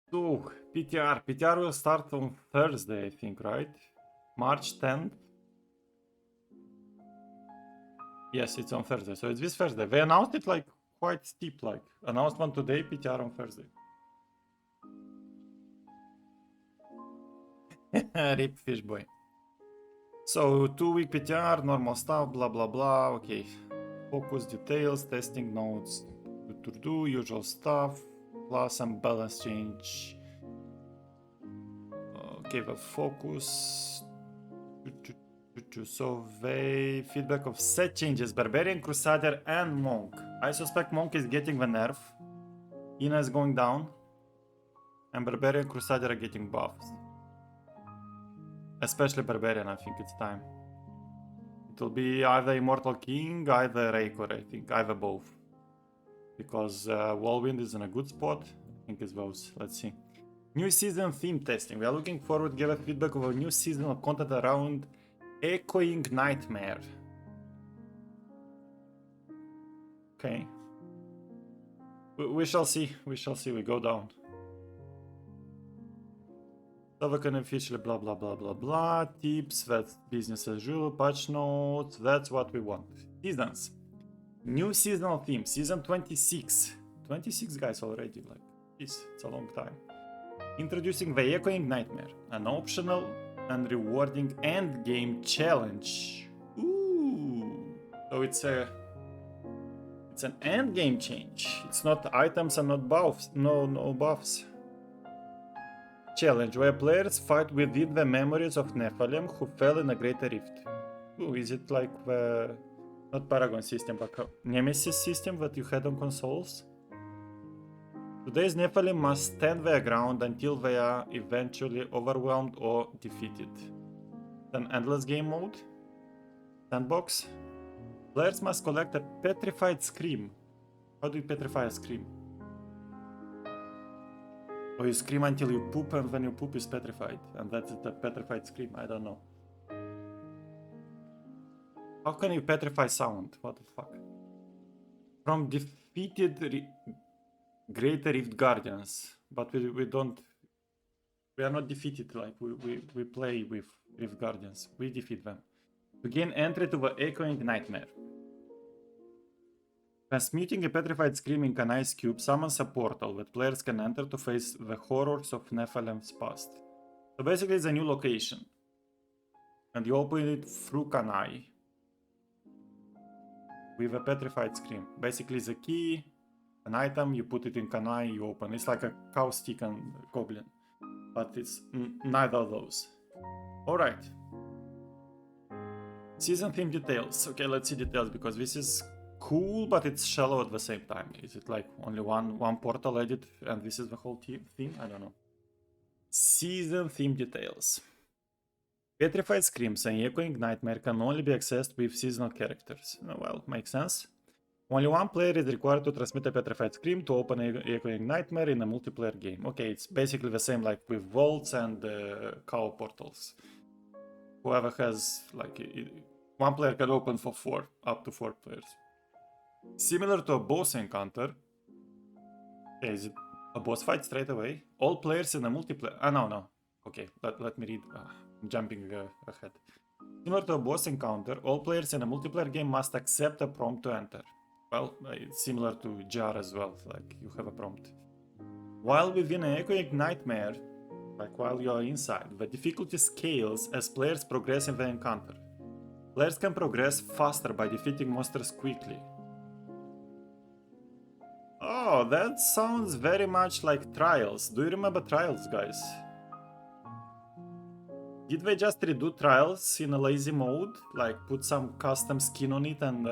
So, PTR. PTR will start on Thursday, I think, right? March 10th. Yes, it's on Thursday. So it's this Thursday. They announced it like quite steep, like announcement today, PTR on Thursday. Rip fish boy. So 2-week PTR, normal stuff, blah blah blah. Okay. Focus details, testing notes, usual stuff, plus and balance change. Okay, the focus. So they feedback of set changes, Barbarian, Crusader and Monk. I suspect Monk is getting the nerf. Ina is going down. And Barbarian, Crusader are getting buffs. Especially Barbarian, I think it's time. It will be either Immortal King, either Raikor, I think. Either both. Because Whirlwind is in a good spot. I think it's those. Let's see. New season theme testing. We are looking forward to give a feedback of a new season of content around Echoing Nightmare. Okay. We shall see. We shall see. We go down. Token officially blah blah blah blah blah. Tips, that's business as usual. Patch notes, that's what we want. Seasons. New seasonal theme. Season 26. 26 guys already. Like, it's a long time. Introducing the Echoing Nightmare. An optional and rewarding end game challenge. Ooh. So it's an end game change. It's not items and not buffs. No buffs. Challenge where players fight within the memories of Nephilim who fell in a greater rift. Ooh, is it like the not Paragon system but Nemesis system that you had on consoles? Today's Nephilim must stand their ground until they are eventually overwhelmed or defeated. An endless game mode? Sandbox? Players must collect a petrified scream. How do you petrify a scream? Or you scream until you poop and when you poop is petrified. And that's the petrified scream, I don't know. How can you petrify sound? What the fuck? From defeated Greater Rift Guardians. But we don't... We are not defeated, like we play with Rift Guardians. We defeat them. To gain entry to the Echoing Nightmare. Transmuting a petrified scream in an ice cube summons a portal that players can enter to face the horrors of Nephilim's past. So basically it's a new location. And you open it through Kanai. With a petrified scream. Basically it's a key, an item, you put it in Kanai, you open. It's like a cow stick and goblin. But it's neither of those. Alright. Season theme details. Okay, let's see details because this is cool, but it's shallow at the same time. Is it like only one portal edit and this is the whole theme? I don't know. Season theme details. Petrified Screams and Echoing Nightmare can only be accessed with seasonal characters. Well, makes sense. Only one player is required to transmit a Petrified Scream to open Echoing Nightmare in a multiplayer game. Okay, it's basically the same like with vaults and cow portals. Whoever has like one player can open for up to 4 players. Similar to a boss encounter. Okay, is it a boss fight straight away? All players in a multiplayer... no. Okay, let me read. I'm jumping ahead. Similar to a boss encounter, all players in a multiplayer game must accept a prompt to enter. Well, it's similar to Jar as well, like you have a prompt. While within an Echoing Nightmare, like while you are inside, the difficulty scales as players progress in the encounter. Players can progress faster by defeating monsters quickly. Oh, that sounds very much like Trials. Do you remember Trials, guys? Did they just redo Trials in a lazy mode? Like put some custom skin on it and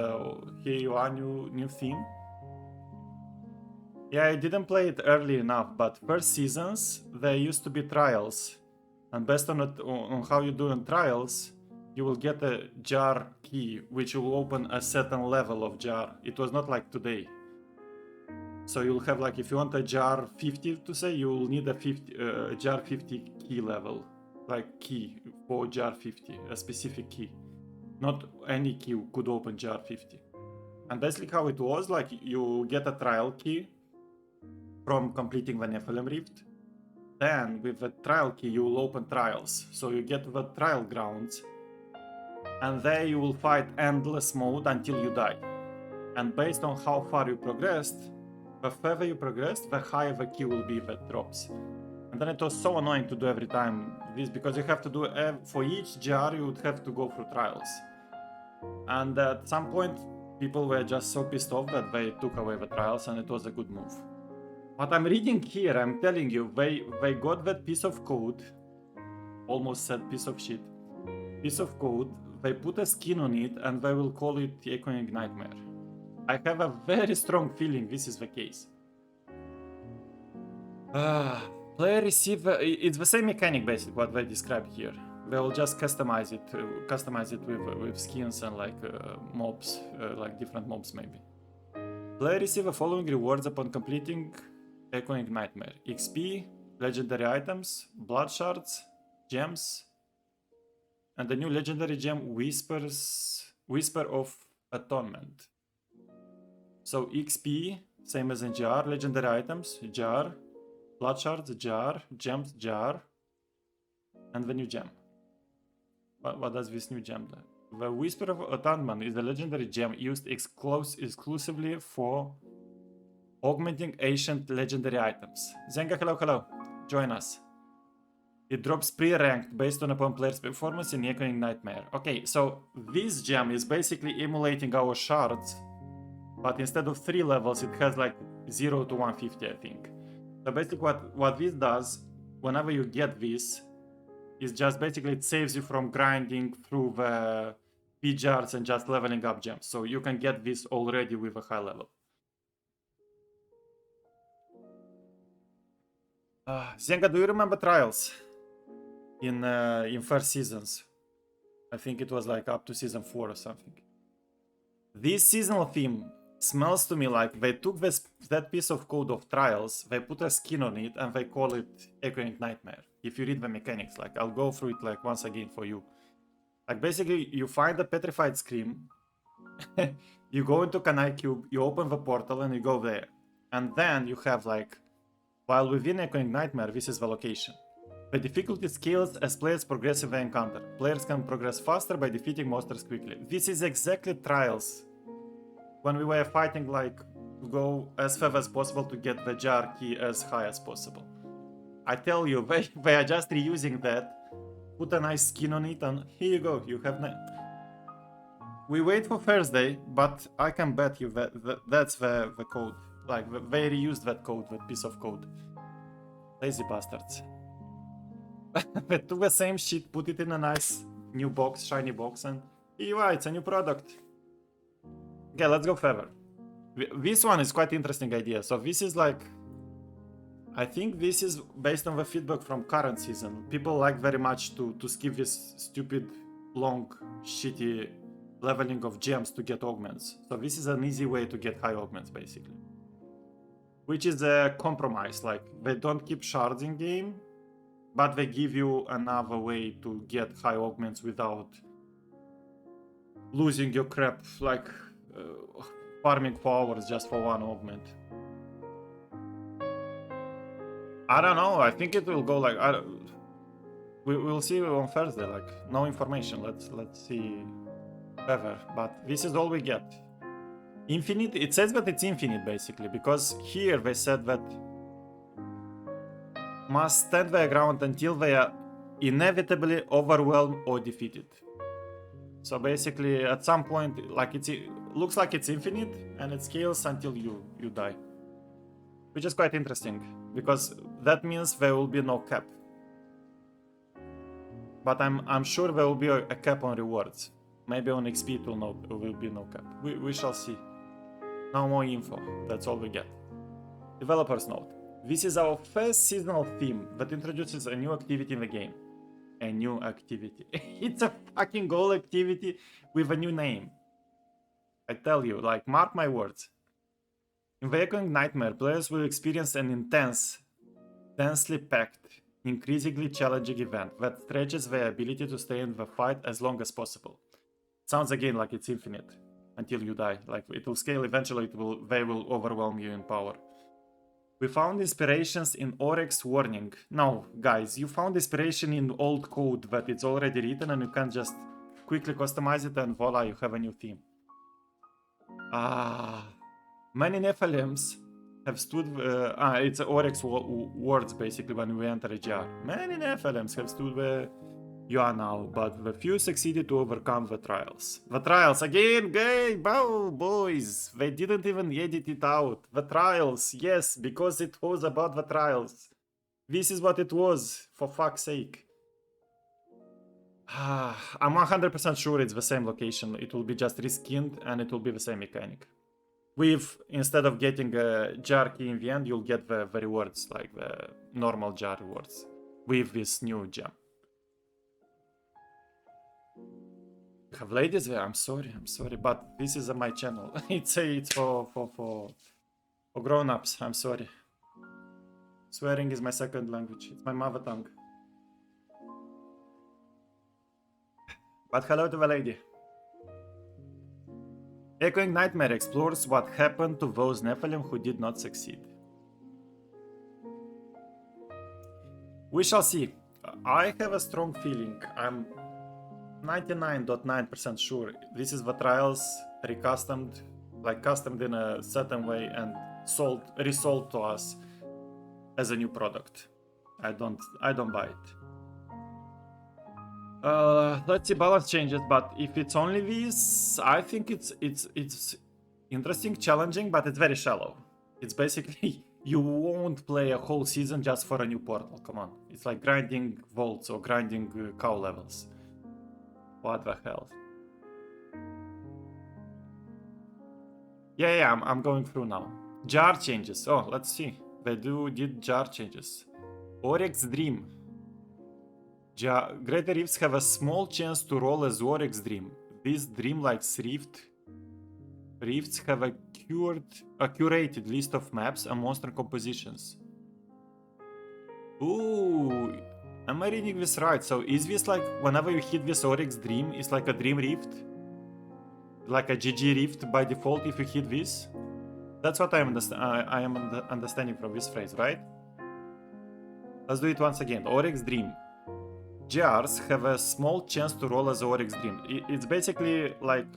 here you are, new theme? Yeah, I didn't play it early enough, but first seasons there used to be Trials. And based on how you do in Trials, you will get a jar key, which will open a certain level of jar. It was not like today. So you'll have like, if you want a jar 50 to say, you will need a jar 50 key level. Like key for jar 50, a specific key. Not any key could open jar 50. And basically how it was, like you get a trial key from completing the Nephilim Rift. Then with the trial key you will open trials. So you get the trial grounds, and there you will fight endless mode until you die. And based on how far you progressed, the further you progressed, the higher the key will be that drops. And then it was so annoying to do every time this, because you have to do for each GR you would have to go through trials. And at some point people were just so pissed off that they took away the trials, and it was a good move. But I'm reading here, I'm telling you, they got that piece of code, almost said piece of shit, piece of code, they put a skin on it, and they will call it Echoing Nightmare. I have a very strong feeling this is the case. Player receiver, it's the same mechanic basically what they described here. They will just customize it with skins and like mobs, like different mobs maybe. Player receive the following rewards upon completing Echoing Nightmare: XP, legendary items, blood shards, gems, and the new legendary gem Whisper of Atonement. So XP, same as in GR, legendary items, GR, blood shards, GR, gems, GR, and the new gem. What does this new gem do? The Whisper of Atonement is a legendary gem used exclusively for augmenting ancient legendary items. Zenga, hello. Join us. It drops pre-ranked based upon player's performance in Echoing Nightmare. Okay, so this gem is basically emulating our shards, but instead of 3 levels, it has like 0 to 150, I think. So basically what this does, whenever you get this, is just basically it saves you from grinding through the PTRs and just leveling up gems. So you can get this already with a high level. Zenga, do you remember trials in first seasons? I think it was like up to season 4 or something. This seasonal theme smells to me like they took that piece of code of trials, they put a skin on it, and they call it Echoing Nightmare. If you read the mechanics, like I'll go through it like once again for you. Like basically you find the petrified scream, you go into Kanai Cube, you open the portal and you go there. And then you have like, while within Echoing Nightmare, this is the location. The difficulty scales as players progress in the encounter. Players can progress faster by defeating monsters quickly. This is exactly trials. When we were fighting, like, to go as fast as possible to get the jar key as high as possible. I tell you, they are just reusing that. Put a nice skin on it and here you go, you have... We wait for Thursday, but I can bet you that that's the code. Like, they reused that code, that piece of code. Lazy bastards. They took the same shit, put it in a nice new box, shiny box, and here you are, it's a new product. Okay, let's go further. This one is quite interesting idea. So this is like... I think this is based on the feedback from current season. People like very much to skip this stupid, long, shitty leveling of gems to get augments. So this is an easy way to get high augments, basically. Which is a compromise. Like, they don't keep shards in game, but they give you another way to get high augments without losing your crap, like farming for hours just for one augment. I don't know, I think it will go like... We'll see on Thursday, like, no information, let's see ever, but this is all we get. Infinite, it says that it's infinite basically, because here they said that must stand their ground until they are inevitably overwhelmed or defeated. So basically at some point, like, it looks like it's infinite and it scales until you die. Which is quite interesting, because that means there will be no cap. But I'm sure there will be a cap on rewards. Maybe on XP it will be no cap. We shall see. No more info, that's all we get. Developer's note. This is our first seasonal theme that introduces a new activity in the game. A new activity. It's a fucking goal activity with a new name. I tell you, like, mark my words. In the Echoing Nightmare, players will experience an intense, densely packed, increasingly challenging event that stretches their ability to stay in the fight as long as possible. Sounds again like it's infinite until you die. Like, it will scale eventually, they will overwhelm you in power. We found inspirations in Oryx warning. No, guys, you found inspiration in old code, but it's already written and you can just quickly customize it and voila, you have a new theme. Many Nephilims have stood... it's Oryx words, basically, when we enter a jar. Many Nephilims have stood where you are now, but the few succeeded to overcome the trials. The trials, again, boys, they didn't even edit it out. The trials, yes, because it was about the trials. This is what it was, for fuck's sake. I'm 100% sure it's the same location. It will be just reskinned and it will be the same mechanic. With, instead of getting a jar key in the end, you'll get the rewards, like the normal jar rewards, with this new gem. Have ladies there? I'm sorry, but this is my channel. it's for grown-ups. I'm sorry. Swearing is my second language. It's my mother tongue. But hello to the lady. Echoing Nightmare explores what happened to those Nephilim who did not succeed. We shall see. I have a strong feeling. I'm 99.9% sure this is the trials recustomed, like customed in a certain way and resold to us as a new product. I don't buy it. Let's see balance changes, but if it's only this, I think it's interesting, challenging, but it's very shallow. It's basically you won't play a whole season just for a new portal. Come on, it's like grinding vaults or grinding cow levels. What the hell? Yeah, I'm going through now. Jar changes. Oh, let's see. They did jar changes. Oryx Dream. Greater Rifts have a small chance to roll as Oryx Dream. These dreamlike rifts have a curated list of maps and monster compositions. Ooh, am I reading this right? So is this like whenever you hit this Oryx Dream, it's like a Dream Rift? Like a GG Rift by default if you hit this? That's what I am understanding from this phrase, right? Let's do it once again. Oryx Dream. Jars have a small chance to roll as Oryx Dream. It's basically like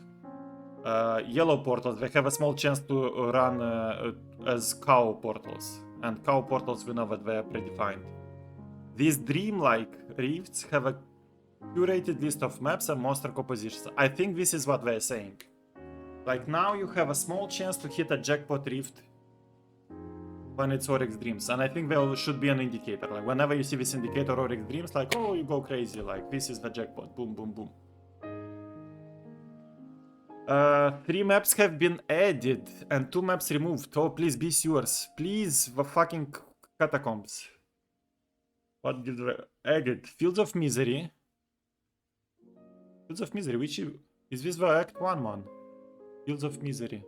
yellow portals. They have a small chance to run as cow portals. And cow portals, we know that they are predefined. These dream-like rifts have a curated list of maps and monster compositions. I think this is what they're saying. Like now you have a small chance to hit a jackpot rift when it's Oryx Dreams, and I think there should be an indicator. Like whenever you see this indicator Oryx Dreams, like oh, you go crazy, like this is the jackpot, boom, boom, boom. 3 maps have been added and 2 maps removed. Oh, please be yours, please, the fucking catacombs. What did they added? Fields of Misery. Fields of Misery, which is this the Act 1 one? Fields of Misery.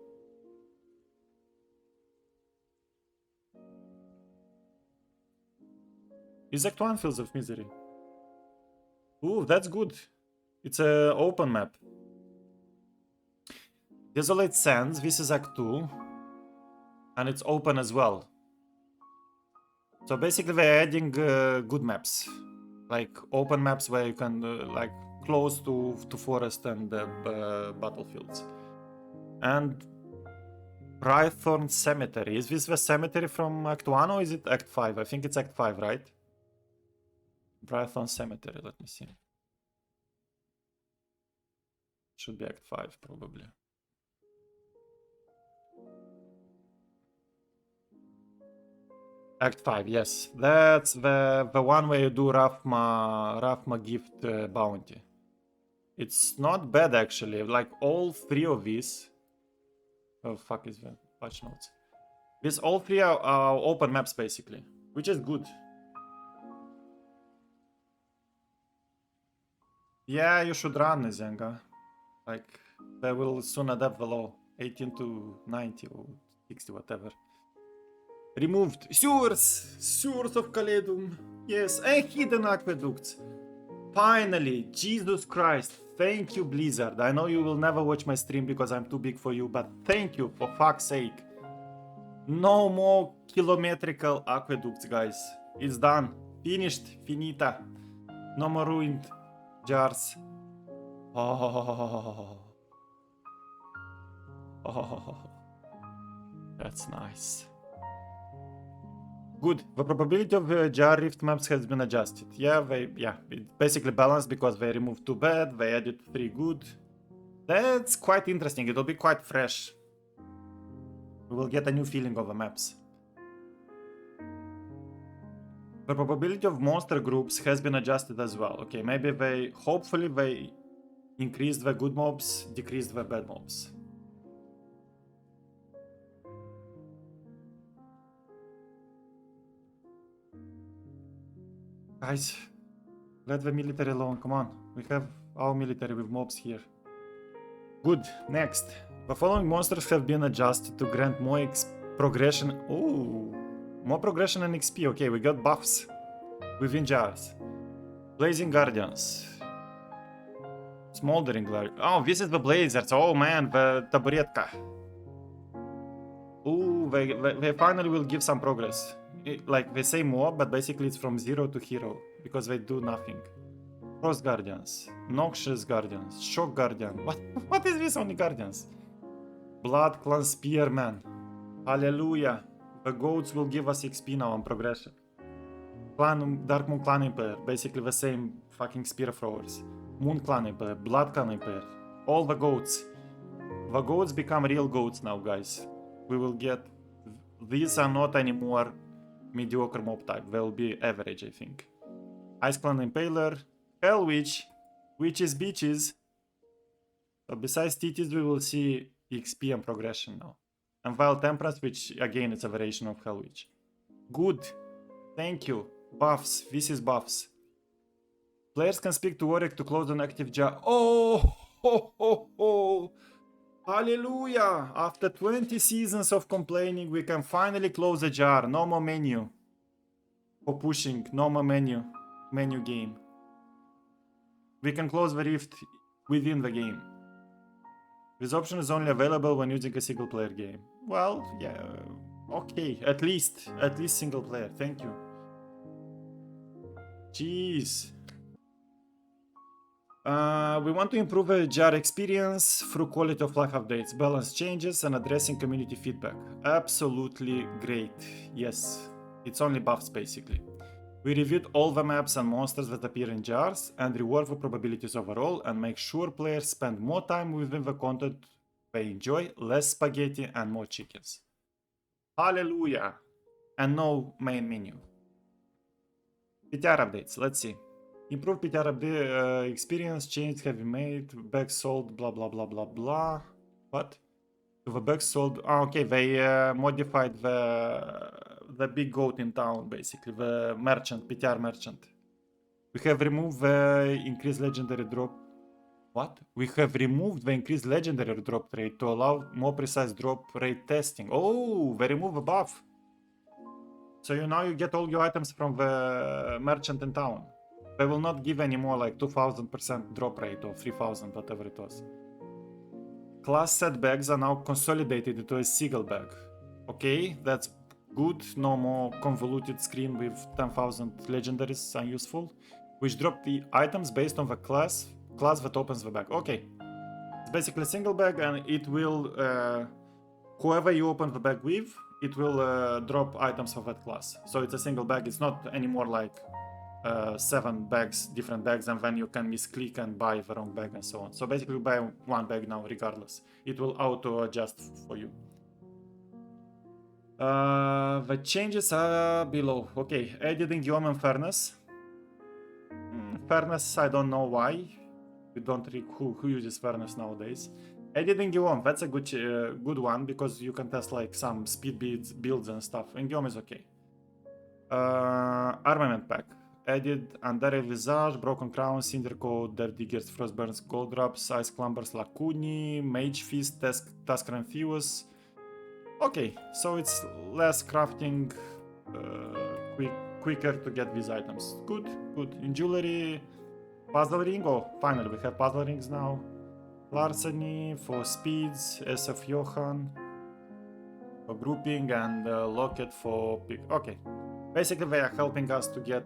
Is Act 1 Fields of Misery? Ooh, that's good. It's an open map. Desolate Sands, this is Act 2. And it's open as well. So basically they're adding good maps. Like open maps where you can like close to forest and battlefields. And Brythorn Cemetery. Is this the cemetery from Act 1 or is it Act 5? I think it's Act 5, right? Brythorn Cemetery, let me see. Should be Act 5, probably. Act 5, yes. That's the one where you do Rathma gift bounty. It's not bad, actually. Like, all 3 of these... Oh, fuck is the patch notes? These all 3 are open maps, basically. Which is good. Yeah, you should run, Zenga. Like, they will soon adapt the law. 18 to 90 or 60, whatever. Removed. Sewers of Caledum. Yes, and hidden aqueducts. Finally, Jesus Christ. Thank you, Blizzard. I know you will never watch my stream because I'm too big for you, but thank you, for fuck's sake. No more kilometrical aqueducts, guys. It's done. Finished. Finita. No more ruined jars. Oh. Oh. That's nice. Good. The probability of jar rift maps has been adjusted. Yeah, it's basically balanced because they removed 2 bad, they added 3 good. That's quite interesting. It'll be quite fresh. We will get a new feeling of the maps. The probability of monster groups has been adjusted as well. Okay, maybe hopefully they increased the good mobs, decreased the bad mobs. Guys, let the military alone, come on. We have our military with mobs here. Good, next. The following monsters have been adjusted to grant more progression. Oh, more progression and XP. Okay, we got buffs within jars. Blazing Guardians. Smoldering Guardians. Oh, this is the Blazers. Oh man, the Taburetka. Oh, they finally will give some progress. Like they say more, but basically it's from 0 to hero because they do nothing. Frost Guardians, Noxious Guardians, Shock Guardian. What is this only Guardians? Blood Clan Spearman. Hallelujah. The goats will give us XP now on progression. Dark Moon Clan Empire, basically the same fucking spear throwers. Moon Clan Empire, Blood Clan Empire. All the goats. The goats become real goats now, guys. We will get... These are not anymore mediocre mob type. They will be average, I think. Ice Clan Impaler. Hell Witch. Witches Beaches. So besides titties, we will see XP and progression now. And Vile Temperance, which again is a variation of Hell Witch. Good. Thank you. Buffs. This is buffs. Players can speak to Warwick to close an active jar. Oh! Ho, ho, ho. Hallelujah! After 20 seasons of complaining, we can finally close a jar. No more menu. For pushing. No more menu. Menu game. We can close the rift within the game. This option is only available when using a single player game. Well, yeah, okay, at least single player, thank you. Jeez. We want to improve the jar experience through quality of life updates, balance changes, and addressing community feedback. Absolutely great, yes. It's only buffs basically. We reviewed all the maps and monsters that appear in jars and reward the probabilities overall and make sure players spend more time within the content they enjoy, less spaghetti and more chickens. Hallelujah! And no main menu. PTR updates, let's see. Improved PTR update experience, changed heavy made, bags sold, blah blah blah blah blah. What? The bags sold, okay, they modified the big goat in town, basically, the merchant, PTR merchant. We have removed the increased legendary drop. What? We have removed the increased legendary drop rate to allow more precise drop rate testing. Oh, they remove a buff. So now you get all your items from the merchant in town. They will not give any more like 2000% drop rate or 3000, whatever it was. Class set bags are now consolidated into a single bag. Okay, that's good. No more convoluted screen with 10,000 legendaries unuseful, which drop the items based on the class that opens the bag. Okay, it's basically a single bag, and it will whoever you open the bag with, it will drop items of that class. So it's a single bag. It's not anymore like 7 bags, different bags, and then you can misclick and buy the wrong bag and so on. So basically you buy one bag now regardless. It will auto adjust for you. The changes are below. Okay, added in Guillaume and Fairness. Fairness, I don't know why. We don't who uses Fairness nowadays. Added in Guillaume, that's a good one because you can test like some speed builds and stuff. In Guillaume is okay. Armament pack. Added Andare Visage, Broken Crown, Cinder Code, Death Diggers, Frostburns, Gold Drops, Ice Climbers, Lacuni, Mage Fist, Tasker and Fuse. Okay, so it's less crafting, quicker to get these items. Good, good. In jewelry, Puzzle Ring. Oh, finally we have Puzzle Rings now. Larceny for speeds, SF Johan. for grouping and locket for pick. Okay, basically they are helping us to get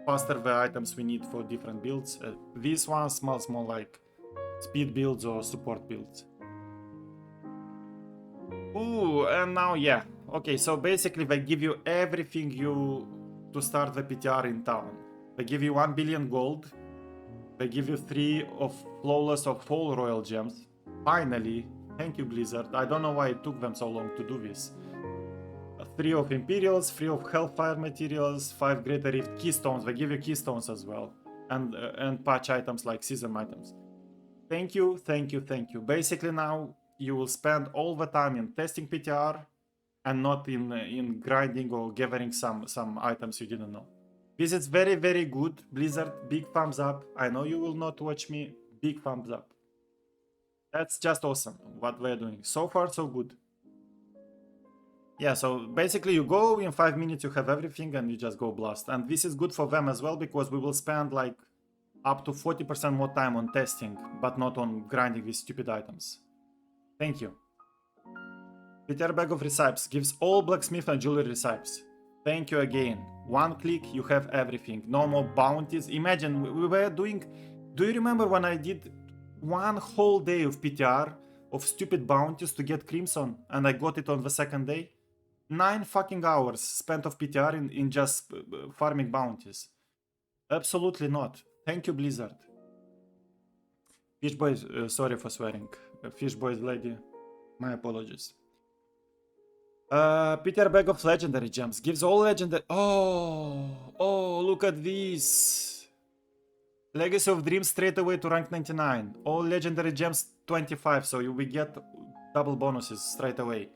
faster the items we need for different builds. This one smells more like speed builds or support builds. Ooh, and now yeah. Okay, so basically they give you everything you to start the PTR in town. They give you 1 billion gold. They give you 3 of flawless or full royal gems. Finally, thank you Blizzard. I don't know why it took them so long to do this. 3 of Imperials, 3 of Hellfire materials, 5 Greater Rift keystones. They give you keystones as well. And patch items like season items. Thank you, thank you, thank you. Basically now you will spend all the time in testing PTR and not in grinding or gathering some items you didn't know. This is very, very good. Blizzard, big thumbs up. I know you will not watch me. Big thumbs up. That's just awesome what we're doing. So far, so good. Yeah, so basically you go, in 5 minutes you have everything and you just go blast. And this is good for them as well because we will spend like up to 40% more time on testing, but not on grinding these stupid items. Thank you. PTR bag of recipes gives all blacksmith and jewelry recipes. Thank you again. One click, you have everything. No more bounties. Imagine, we were doing... Do you remember when I did one whole day of PTR of stupid bounties to get Crimson and I got it on the second day? 9 fucking hours spent of PTR in just farming bounties. Absolutely not. Thank you, Blizzard. Fish boys, sorry for swearing. Fish boys lady, my apologies. PTR bag of legendary gems gives all legendary... Oh, look at this. Legacy of Dreams straight away to rank 99. All legendary gems 25, so we get double bonuses straight away.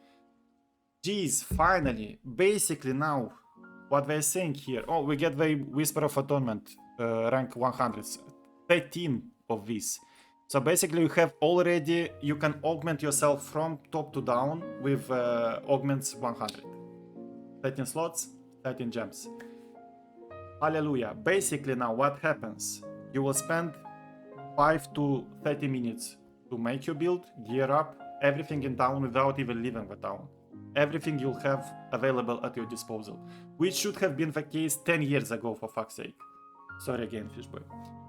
Jeez, finally. Basically now, what they're saying here... Oh, we get the Whisper of Atonement, rank 100. 13 of these. So basically you have already... You can augment yourself from top to down with augments 100. 13 slots, 13 gems. Hallelujah. Basically now what happens? You will spend 5 to 30 minutes to make your build, gear up, everything in town without even leaving the town. Everything you'll have available at your disposal. Which should have been the case 10 years ago, for fuck's sake. Sorry again, fish boy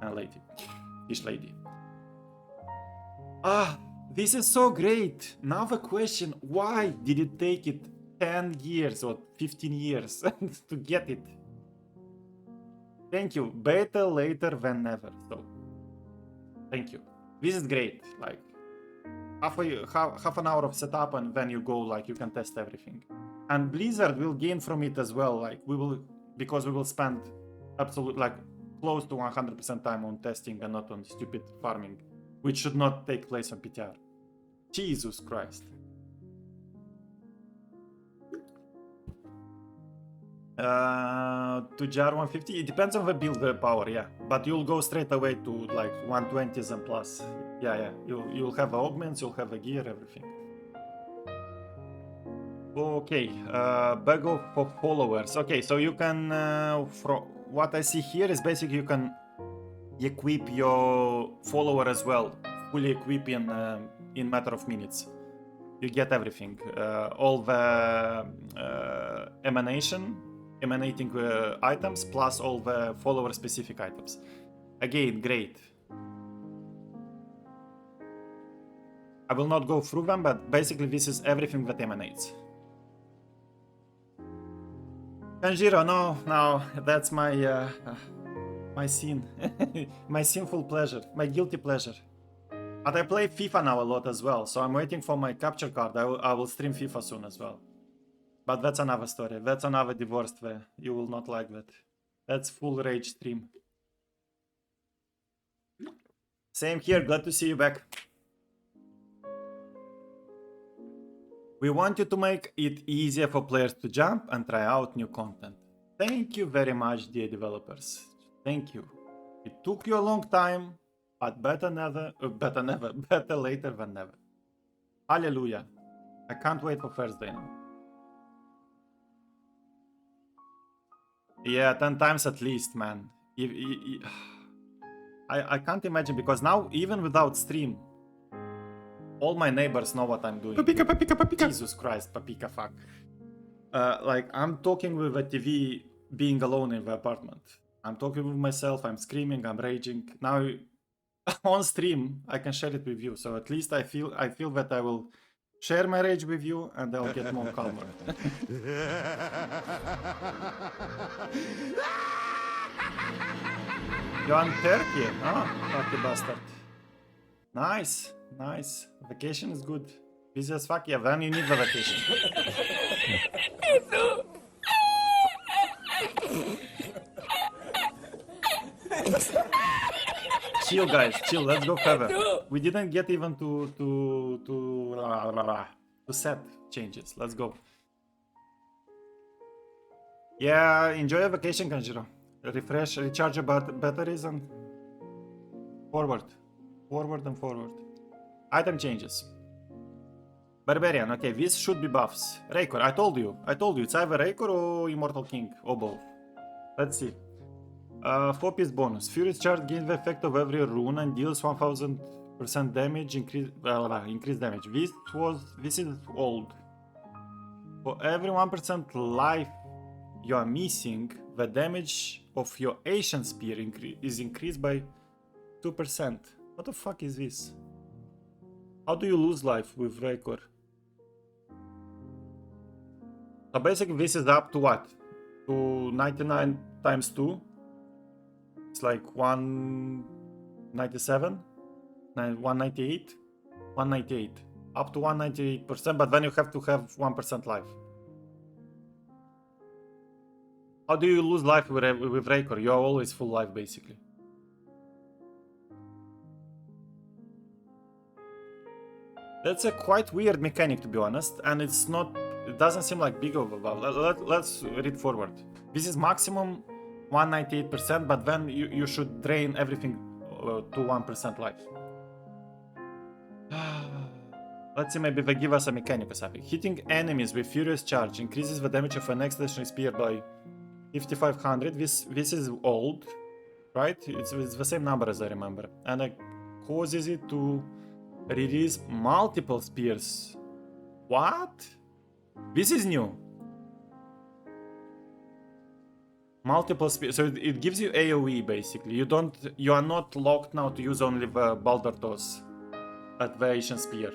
and lady. Fish lady. This is so great. Now the question, why did it take it 10 years or 15 years to get it? Thank you. Better later than never. So, thank you. This is great. Like, half an hour of setup and then you go, like, you can test everything. And Blizzard will gain from it as well. Like, because we will spend absolute, like, close to 100% time on testing and not on stupid farming, which should not take place on PTR. Jesus Christ. To jar 150, it depends on the build power, yeah. But you'll go straight away to like 120s and plus. Yeah. You'll have the augments, you'll have the gear, everything. Okay, bag of followers. Okay, so you can, what I see here is basically you can equip your follower as well, fully equip in matter of minutes. You get everything, all the emanating items plus all the follower specific items. Again, great. I will not go through them, but basically this is everything that emanates. Kanjiro, no, that's my my sin, my sinful pleasure, my guilty pleasure. But I play FIFA now a lot as well, so I'm waiting for my capture card. I will stream FIFA soon as well. But that's another story. That's another divorced way. You will not like that. That's full rage stream. Same here. Glad to see you back. We want you to make it easier for players to jump and try out new content. Thank you very much, dear developers. Thank you. It took you a long time, but better later than never. Hallelujah. I can't wait for Thursday now. Yeah, 10 times at least, man. I can't imagine, because now, even without stream, All my neighbors know what I'm doing. Papika, papika, papika. Jesus Christ, papika, fuck. Like, I'm talking with a TV being alone in the apartment. I'm talking with myself, I'm screaming, I'm raging. Now, on stream, I can share it with you. So at least I feel that I will share my rage with you and I'll get more calmer. You're on Turkey? Ah, fucky bastard. Nice, nice. Vacation is good. Busy as fuck, yeah, then you need the vacation. Chill, guys, chill. Let's go further. We didn't get even to set changes. Let's go. Yeah, enjoy your vacation, Kanjiro. Refresh, recharge your batteries and forward, and forward. Item changes. Barbarian. Okay, this should be buffs. Raikor. I told you. It's either Raikor or Immortal King or both. Let's see. 4-piece bonus. Furious Charge gains the effect of every rune and deals 1000% damage, increased damage. This is old. For every 1% life you are missing, the damage of your Asian Spear is increased by 2%. What the fuck is this? How do you lose life with Raikor? So basically this is up to what? To 99 times 2? It's like 197? 198? 198. Up to 198%, but then you have to have 1% life. How do you lose life with Raikor? You are always full life, basically. That's a quite weird mechanic, to be honest, and it doesn't seem like big of a buff. Let's read forward. This is maximum 198%, but then you should drain everything to 1% life. Let's see, maybe they give us a mechanic or something. Hitting enemies with Furious Charge increases the damage of an extra spear by 5500. This is old, right? It's the same number as I remember. And it causes it to release multiple spears. What? This is new. Multiple spears. So it gives you AoE basically. You are not locked now to use only the Baldur Toss at the Asian Spear.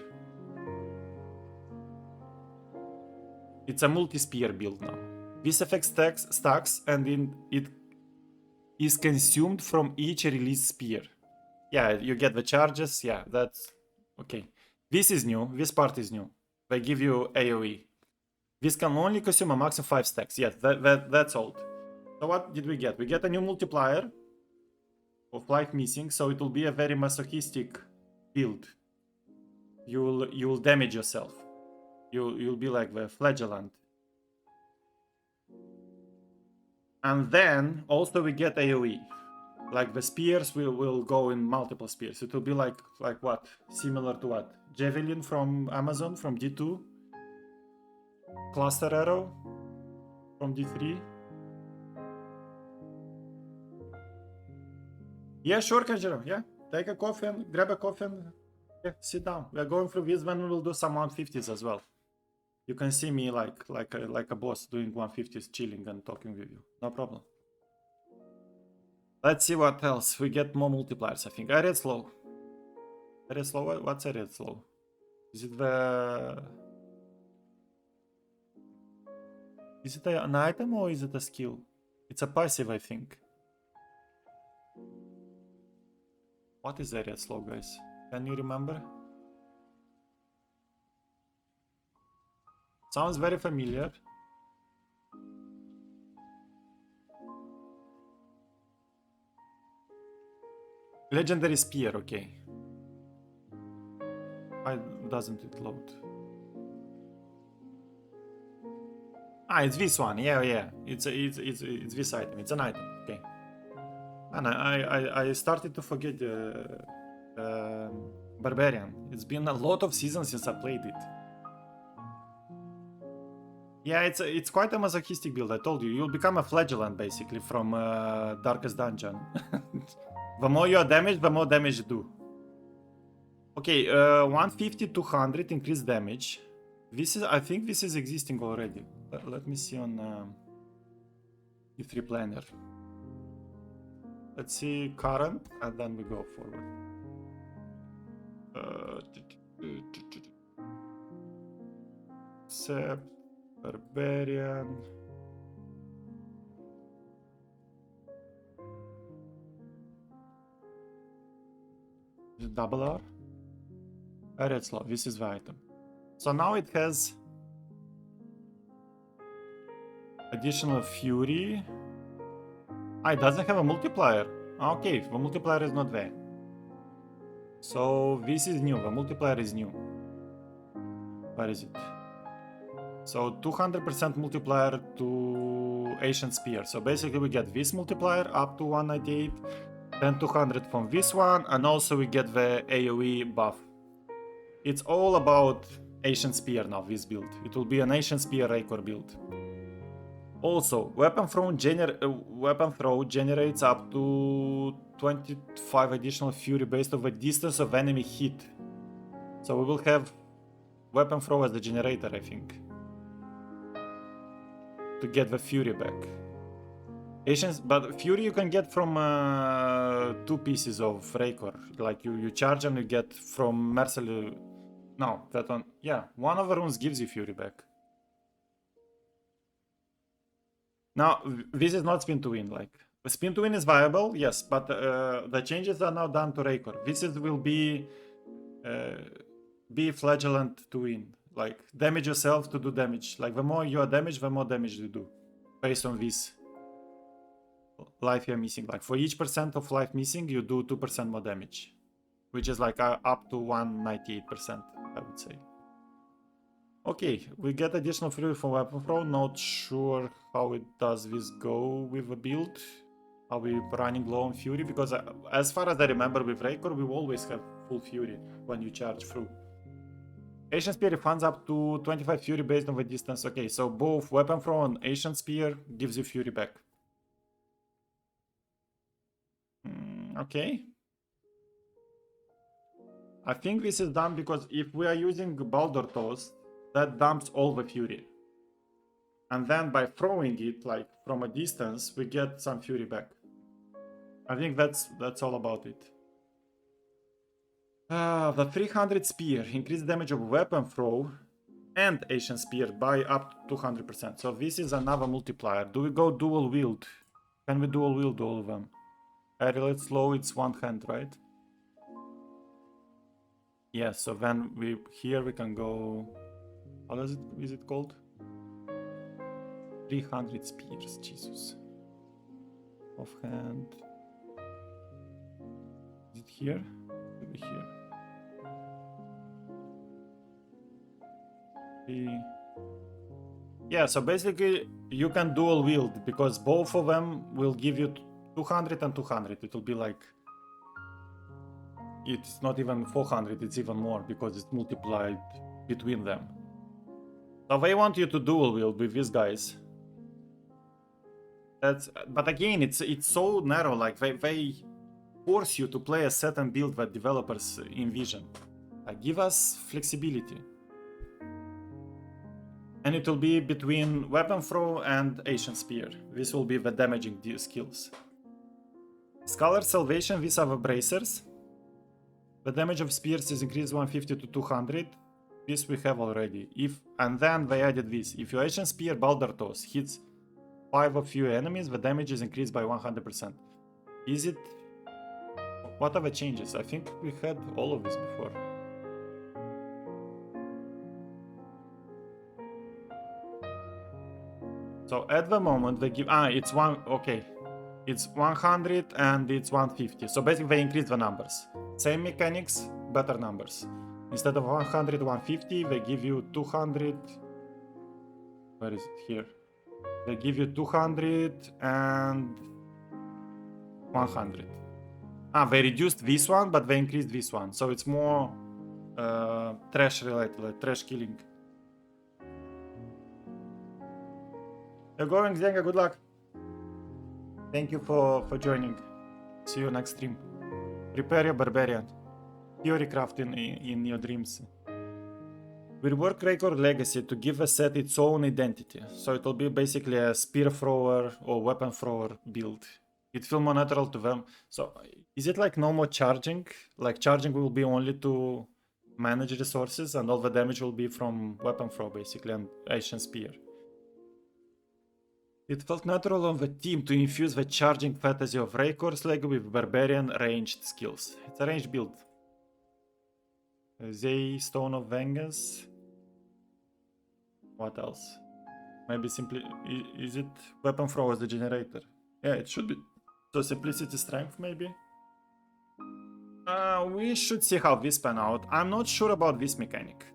It's a multi-spear build now. This effect stacks and it is consumed from each released spear. Yeah, you get the charges. Yeah, that's okay. This is new. This part is new. They give you AoE. This can only consume a max of 5 stacks. Yes, that's old. So what did we get? We get a new multiplier of life missing, so it will be a very masochistic build. You'll damage yourself. You'll be like the flagellant. And then also we get AoE. Like the spears will go in multiple spears. It will be like what? Similar to what? Javelin from Amazon, from D2. Cluster arrow from D3. Yeah, sure, Kanjiro. Yeah, take a coffee and grab a coffee and yeah, sit down. We are going through this, then we'll do some 150s as well. You can see me like a boss doing 150s, chilling and talking with you. No problem. Let's see what else. We get more multipliers, I think. I read slow. What's I read slow? Is it an item or is it a skill? It's a passive, I think. What is area slow, guys? Can you remember? Sounds very familiar. Legendary Spear, okay. Why doesn't it load? Ah, it's this one. Yeah. It's this item. It's an item. Okay. And I started to forget Barbarian. It's been a lot of seasons since I played it. Yeah, it's quite a masochistic build. I told you, you'll become a flagellant basically from Darkest Dungeon. The more you are damaged, the more damage you do. Okay, 150, 200 increased damage. This is, I think this is existing already. Let me see on E3 Planner. Let's see current, and then we go forward. Except Barbarian. Double R. Red slow. This is the item. So now it has additional fury. It doesn't have a multiplier. Okay, the multiplier is not there. So this is new. The multiplier is new. Where is it? So 200% multiplier to Ancient Spear. So basically we get this multiplier up to 198, then 200 from this one, and also we get the AoE buff. It's all about Ancient Spear now, this build. It will be an Ancient Spear Raikor build. Also, weapon throw generates up to 25 additional fury based on the distance of enemy hit. So we will have weapon throw as the generator, I think, to get the fury back. But fury you can get from 2 pieces of Raikor. Like you charge and you get from Merciless. No, that one. Yeah, one of the runes gives you fury back. Now, this is not spin to win. Like, spin to win is viable, yes, but the changes are now done to Raikor. This will be flagellant to win. Like, damage yourself to do damage. Like, the more you are damaged, the more damage you do. Based on this life you're missing. Like, for each % of life missing, you do 2% more damage. Which is like up to 198%, I would say. Okay, we get additional fury from weapon throw. Not sure how it does this go with the build. Are we running low on fury? Because as far as I remember with Raikor, we always have full fury when you charge through. Ancient Spear refunds up to 25 fury based on the distance. Okay, so both weapon throw and Ancient Spear gives you fury back. Okay. I think this is done because if we are using Baldur Toast, that dumps all the fury. And then by throwing it, like from a distance, we get some fury back. I think that's all about it. The 300 spear increases damage of weapon throw and Ancient Spear by up to 200%. So this is another multiplier. Do we go dual wield? Can we dual wield all of them? Aerial slow, it's one hand, right? Yes, so then here we can go. How is it called? 300 spears, Jesus. Offhand. Is it here? Maybe here. Yeah, so basically you can dual wield because both of them will give you 200 and 200. It will be like, it's not even 400, it's even more because it's multiplied between them. So they want you to dual wield with these guys. But again, it's so narrow. Like they force you to play a certain build that developers envision. Like, give us flexibility. And it will be between weapon throw and Ancient Spear. This will be the damaging skills. Scholar Salvation, these are the bracers. The damage of spears is increased 150 to 200. This we have already. And then they added this. If your Ancient Spear Baldur Toss hits 5 of your enemies, the damage is increased by 100%. Is it? What are the changes? I think we had all of this before. So at the moment they give... it's one... Okay. It's 100 and it's 150. So basically they increase the numbers. Same mechanics, better numbers. Instead of 100, 150, they give you 200. Where is it? Here. They give you 200 and 100. They reduced this one, but they increased this one. So it's more trash related, like trash killing. You're going, Zenga, good luck. Thank you for joining. See you next stream. Prepare your barbarian. Theorycraft in your dreams. We rework Record Legacy to give a set its own identity, so it will be basically a spear thrower or weapon thrower build. It feels more natural to them. So, is it like no more charging? Like charging will be only to manage resources and all the damage will be from weapon throw basically and ancient spear. It felt natural on the team to infuse the charging fantasy of Records Legacy with barbarian ranged skills. It's a ranged build. Zay, Stone of Vengeance. What else? Maybe simply... Is it weapon throw as the generator? Yeah, it should be. So simplicity strength maybe? We should see how this pan out. I'm not sure about this mechanic.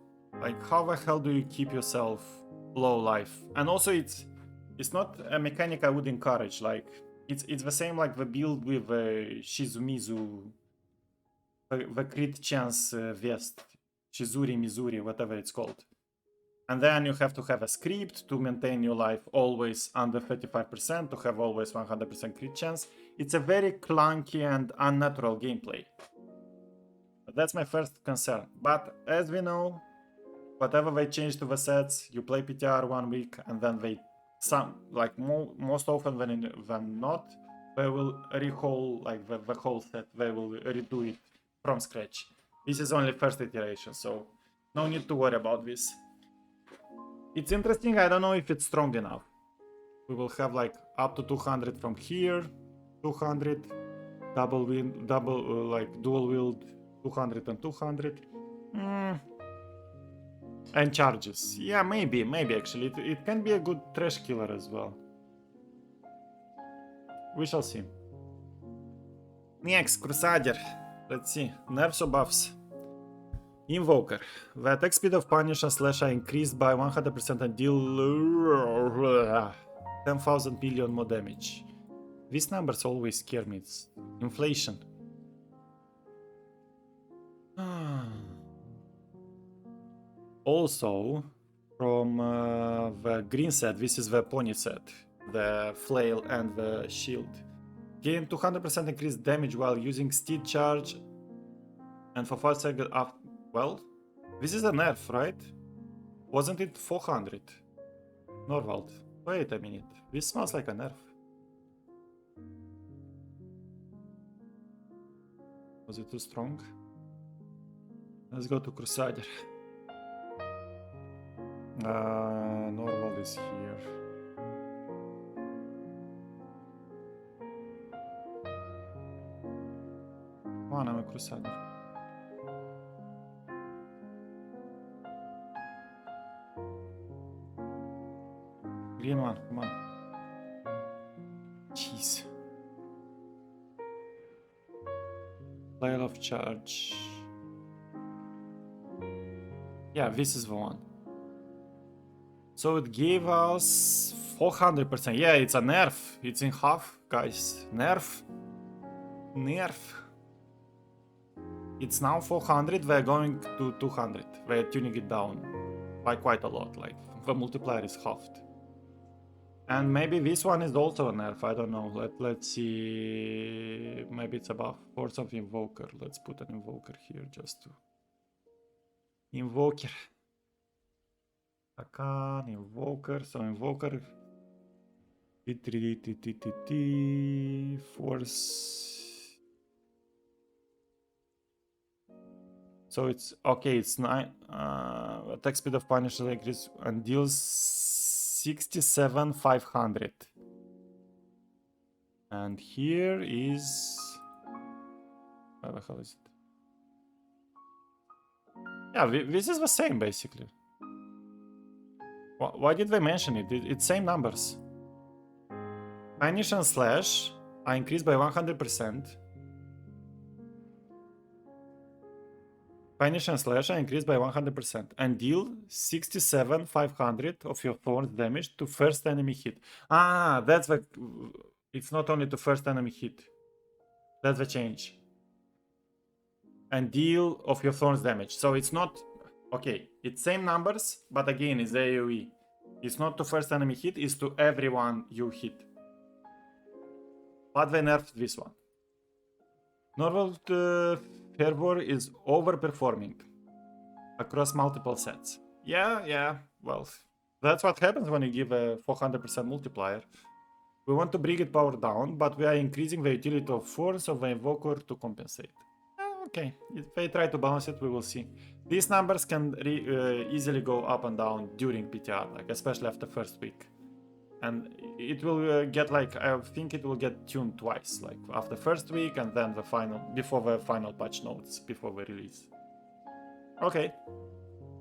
Like, how the hell do you keep yourself low life? And also it's not a mechanic I would encourage. Like, it's the same like the build with Shizumizu, the crit chance vest, Shizuri, Mizuri, whatever it's called. And then you have to have a script to maintain your life always under 35%, to have always 100% crit chance. It's a very clunky and unnatural gameplay. That's my first concern. But as we know, whatever they change to the sets, you play PTR 1 week and then they, most often than not, they will rehaul like the whole set, they will redo it from scratch. This is only first iteration, so no need to worry about this. It's interesting, I don't know if it's strong enough. We will have like up to 200 from here, 200, dual wield, 200 and 200. And charges. Yeah, maybe actually. It can be a good trash killer as well. We shall see. Next, Crusader. Let's see. Nerfs or buffs? Invoker. The attack speed of Punish and Slash are increased by 100% and deal 10,000 million more damage. These numbers always scare me. It's inflation. Also, from the green set, this is the pony set. The flail and the shield. Gain 200% increased damage while using steed charge. And for 5 seconds after... Well, this is a nerf, right? Wasn't it 400? Norvald. Wait a minute. This smells like a nerf. Was it too strong? Let's go to Crusader. Norvald is here. Come on, I'm a Crusader. Green one, come on. Jeez. Flail of charge. Yeah, this is the one. So it gave us 400%. Yeah, it's a nerf. It's in half, guys. Nerf. It's now 400. We're going to 200. We're tuning it down by quite a lot. Like, the multiplier is halved. And maybe this one is also a nerf. I don't know. Let's see. Maybe it's a buff. Force of Invoker. Let's put an Invoker here just to... Invoker. Akan, Invoker. So Invoker. Force. So it's okay. It's 9. Attack speed of Punisher increase and deals 67,500. And here is... Where the hell is it? Yeah, this is the same basically. Why did they mention it? It's same numbers. Punish and Slash are increased by 100%. Punish and Slash are increased by 100% and deal 67,500 of your thorns damage to first enemy hit. Ah, that's the... It's not only to first enemy hit. That's the change. And deal of your thorns damage. So it's not... Okay, it's same numbers, but again, it's AoE. It's not to first enemy hit, it's to everyone you hit. But they nerfed this one. Norvald Fervor is overperforming across multiple sets. Yeah, well, that's what happens when you give a 400% multiplier. We want to bring it power down, but we are increasing the utility of force of the invoker to compensate. Okay, if they try to balance it, we will see. These numbers can easily go up and down during PTR, like especially after first week. And it will get like, I think it will get tuned twice, like after first week and then the final, before the final patch notes, before the release. Okay.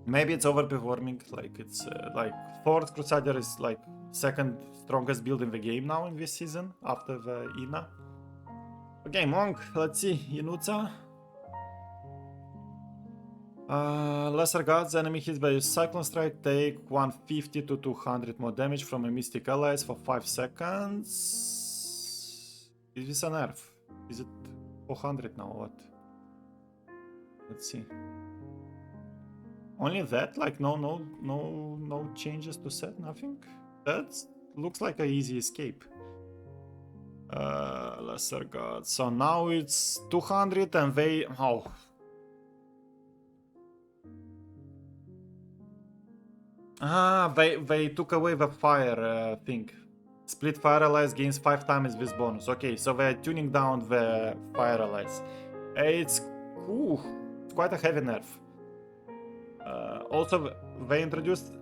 Maybe it's overperforming, like it's like 4th Crusader is like 2nd strongest build in the game now in this season, after the Ina. Okay, Monk, let's see, Inuza. Lesser Gods, enemy hits by Cyclone Strike take 150 to 200 more damage from a Mystic Allies for 5 seconds. Is this a nerf? Is it 400 now, what? Let's see. Only that? Like no changes to set, nothing? That looks like an easy escape. Lesser Gods. So now it's 200 and they... Oh. They took away the fire thing. Split fire allies gains 5 times this bonus. Okay, so they're tuning down the fire allies. It's quite a heavy nerf. Also, they introduced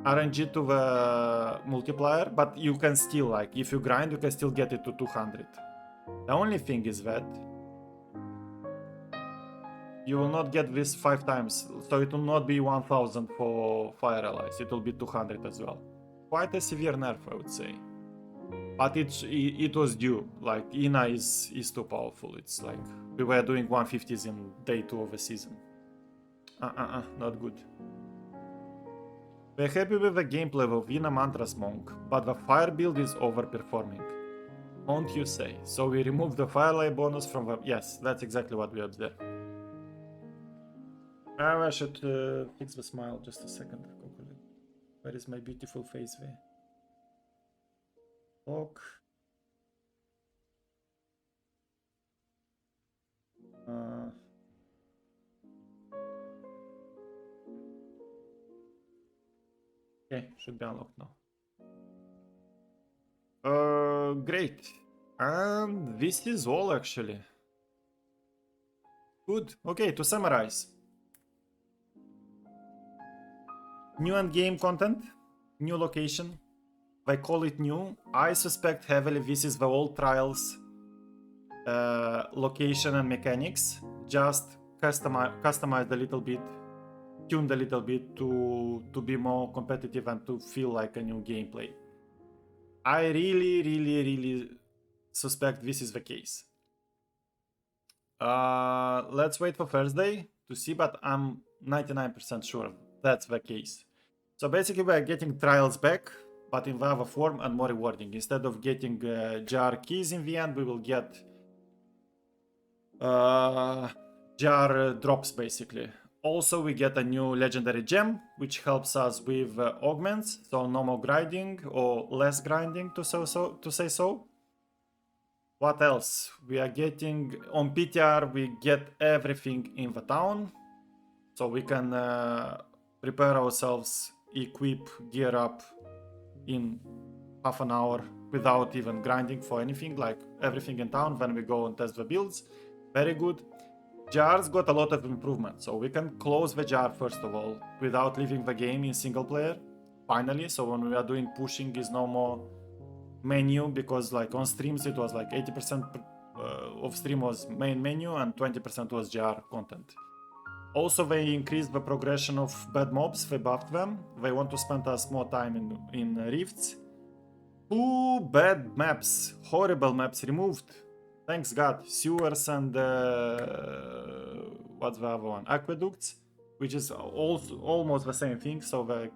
RNG to the multiplier, but you can still, like, if you grind, you can still get it to 200. The only thing is that you will not get this 5 times, so it will not be 1000 for fire allies, it will be 200 as well. Quite a severe nerf, I would say. But it was due, like, Ina is too powerful, it's like, we were doing 150s in day 2 of the season. Not good. We're happy with the gameplay of Ina Mantras Monk, but the fire build is overperforming. Won't you say? So we removed the firelight bonus from the... Yes, that's exactly what we observed. I should fix the smile just a second. Where is my beautiful face there? Look. Okay, should be unlocked now. Great. And this is all actually. Good. Okay, to summarize. New endgame content, new location. They call it new. I suspect heavily this is the old trials location and mechanics. Just customized a little bit, tuned a little bit to be more competitive and to feel like a new gameplay. I really suspect this is the case. Let's wait for Thursday to see, but I'm 99% sure that's the case. So basically we're getting trials back, but in the other form and more rewarding. Instead of getting jar keys in the end, we will get jar drops basically. Also we get a new legendary gem, which helps us with augments, so no more grinding or less grinding to say so. What else? We are getting, on PTR we get everything in the town, so we can prepare ourselves, equip, gear up in half an hour without even grinding for anything, like everything in town when we go and test the builds. Very good. Jars got a lot of improvement, so we can close the jar first of all without leaving the game in single player, finally. So when we are doing pushing is no more menu, because like on streams it was like 80% of stream was main menu and 20% was jar content. Also they increased the progression of bad mobs, they buffed them. They want to spend us more time in rifts. 2 bad maps, horrible maps removed. Thanks God. Sewers and what's the other one? Aqueducts, which is also almost the same thing. So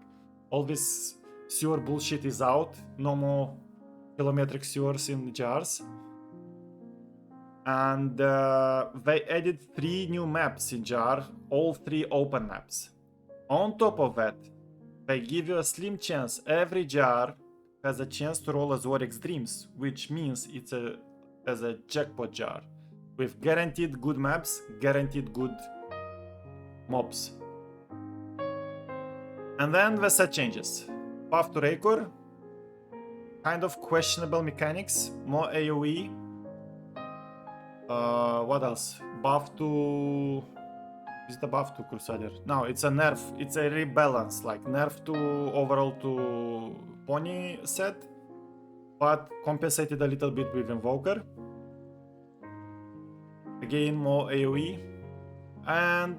all this sewer bullshit is out. No more kilometric sewers in jars. And they added 3 new maps in jar, all 3 open maps. On top of that, they give you a slim chance. Every jar has a chance to roll a Zorix Dreams, which means it's as a jackpot jar. with guaranteed good maps, guaranteed good mobs. And then the set changes. Buff to Raikor, kind of questionable mechanics, more AoE. What else? Buff to... Is the buff to Crusader? No, it's a nerf. It's a rebalance, like nerf to overall to Pony set, but compensated a little bit with Invoker. Again, more AoE. And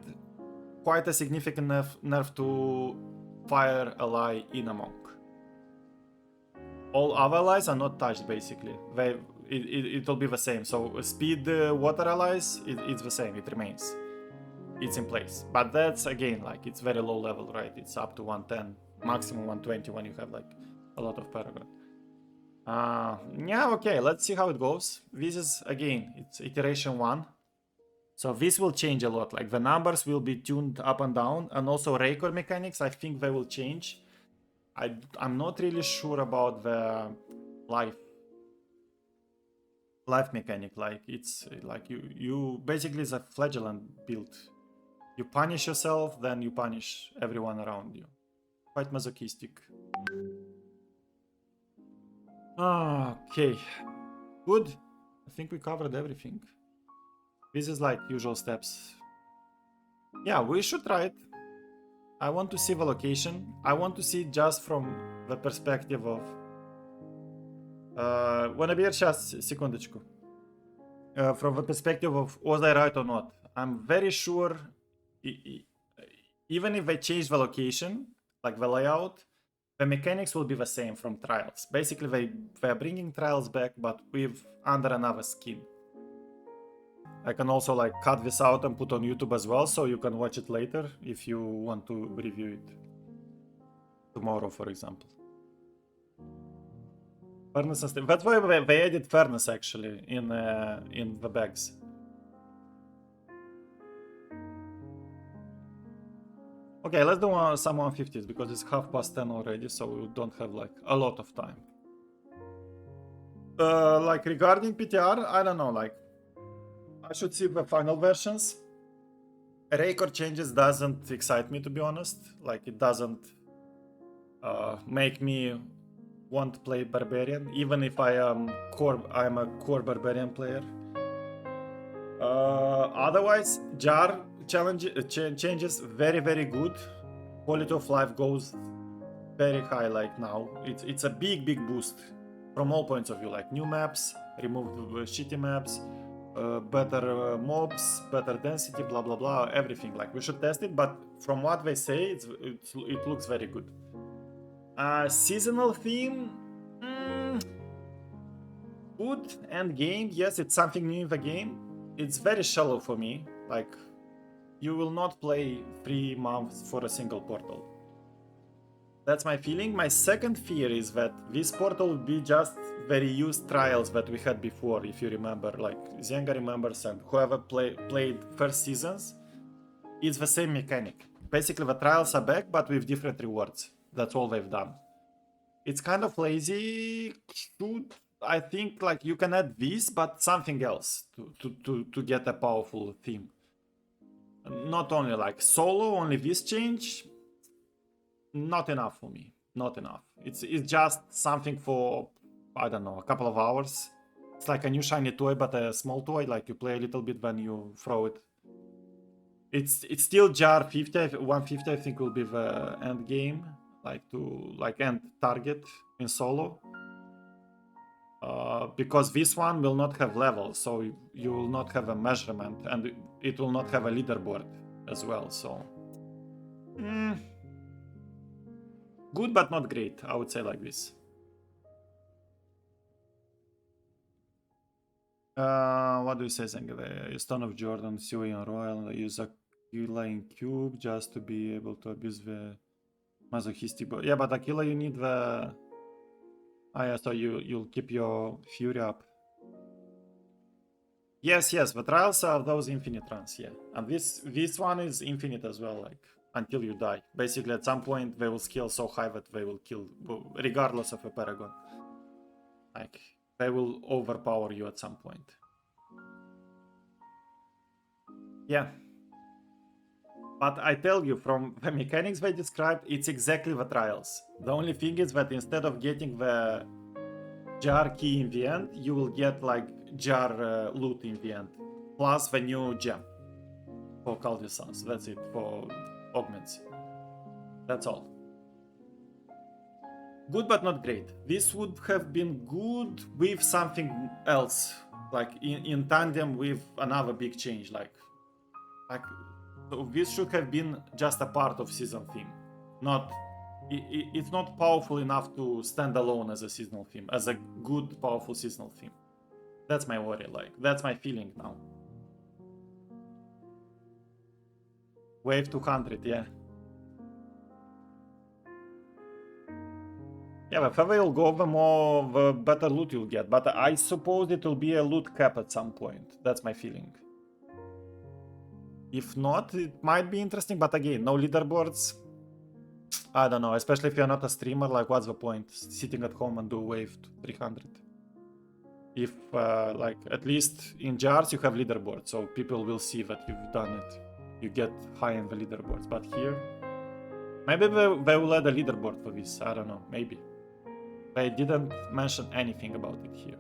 quite a significant nerf to Fire ally in a Monk. All other allies are not touched, basically. It'll be the same. So speed water allies, it's the same, it remains. It's in place. But that's, again, like, it's very low level, right? It's up to 110, maximum 120 when you have, like, a lot of Paragon. Yeah, okay, let's see how it goes. This is, again, it's iteration 1. So this will change a lot, like the numbers will be tuned up and down, and also Raikor mechanics, I think they will change. I'm not really sure about the life mechanic, like it's like you basically is a flagellant build. You punish yourself, then you punish everyone around you. Quite masochistic. Okay, good. I think we covered everything. This is like usual steps. Yeah, we should try it. I want to see the location. I want to see just from the perspective of... Wanna be сейчас, секундочку. From the perspective of was I right or not? I'm very sure, even if they change the location, like the layout, the mechanics will be the same from Trials. Basically, they're bringing Trials back, but with under another skin. I can also like cut this out and put on YouTube as well, so you can watch it later if you want to review it tomorrow, for example. Fairness and stuff. That's why they added fairness actually in the bags. Okay, let's do some 150s because it's 10:30 already, so we don't have like a lot of time. Like regarding PTR, I don't know, like I should see the final versions. Raikor changes doesn't excite me, to be honest. Like it doesn't make me want to play Barbarian, even if I'm a core Barbarian player. Otherwise, Jar changes very good. Quality of life goes very high. Like now, it's a big boost from all points of view. Like new maps, removed shitty maps. Better mobs, better density, blah blah blah, everything. Like we should test it, but from what they say, it looks very good. Seasonal theme, good end game. Yes, it's something new in the game. It's very shallow for me. Like you will not play 3 months for a single portal. That's my feeling. My second fear is that this portal will be just very used trials that we had before, if you remember, like Zenga remembers and whoever played first seasons, it's the same mechanic. Basically the trials are back, but with different rewards. That's all they've done. It's kind of lazy. I think like you can add this, but something else to get a powerful theme. Not only like solo, only this change. Not enough for me. Not enough. It's just something for, I don't know, a couple of hours. It's like a new shiny toy, but a small toy. Like you play a little bit when you throw it. It's still jar 50. 150 I think will be the end game, like to end target in solo. Because this one will not have levels, so you will not have a measurement, and it will not have a leaderboard as well. So. Good, but not great, I would say like this. What do you say, Zenga? Stone of Jordan, Sui and Royal, use Aquila in Cube just to be able to abuse the masochistic. Yeah, but Aquila you need the... yeah, so you'll keep your Fury up. Yes, the trials are those infinite runs, yeah. And this one is infinite as well, like, until you die. Basically, at some point, they will scale so high that they will kill, regardless of a Paragon. Like, they will overpower you at some point. Yeah. But I tell you, from the mechanics they described, it's exactly the trials. The only thing is that instead of getting the jar key in the end, you will get like jar loot in the end, plus the new gem for Caldisans. That's it for augments. That's all. Good but not great. This would have been good with something else, like in tandem with another big change, like so this should have been just a part of season theme, not it's not powerful enough to stand alone as a seasonal theme, as a good powerful seasonal theme. That's my worry, like that's my feeling now. Wave 200, yeah. Yeah, the further you'll go, the more the better loot you'll get, but I suppose it will be a loot cap at some point. That's my feeling. If not, it might be interesting, but again, no leaderboards. I don't know, especially if you're not a streamer, like what's the point sitting at home and do wave 300? If, like, at least in jars you have leaderboards, so people will see that you've done it. You get high in the leaderboards, but here... Maybe they will add a leaderboard for this, I don't know, maybe. They didn't mention anything about it here.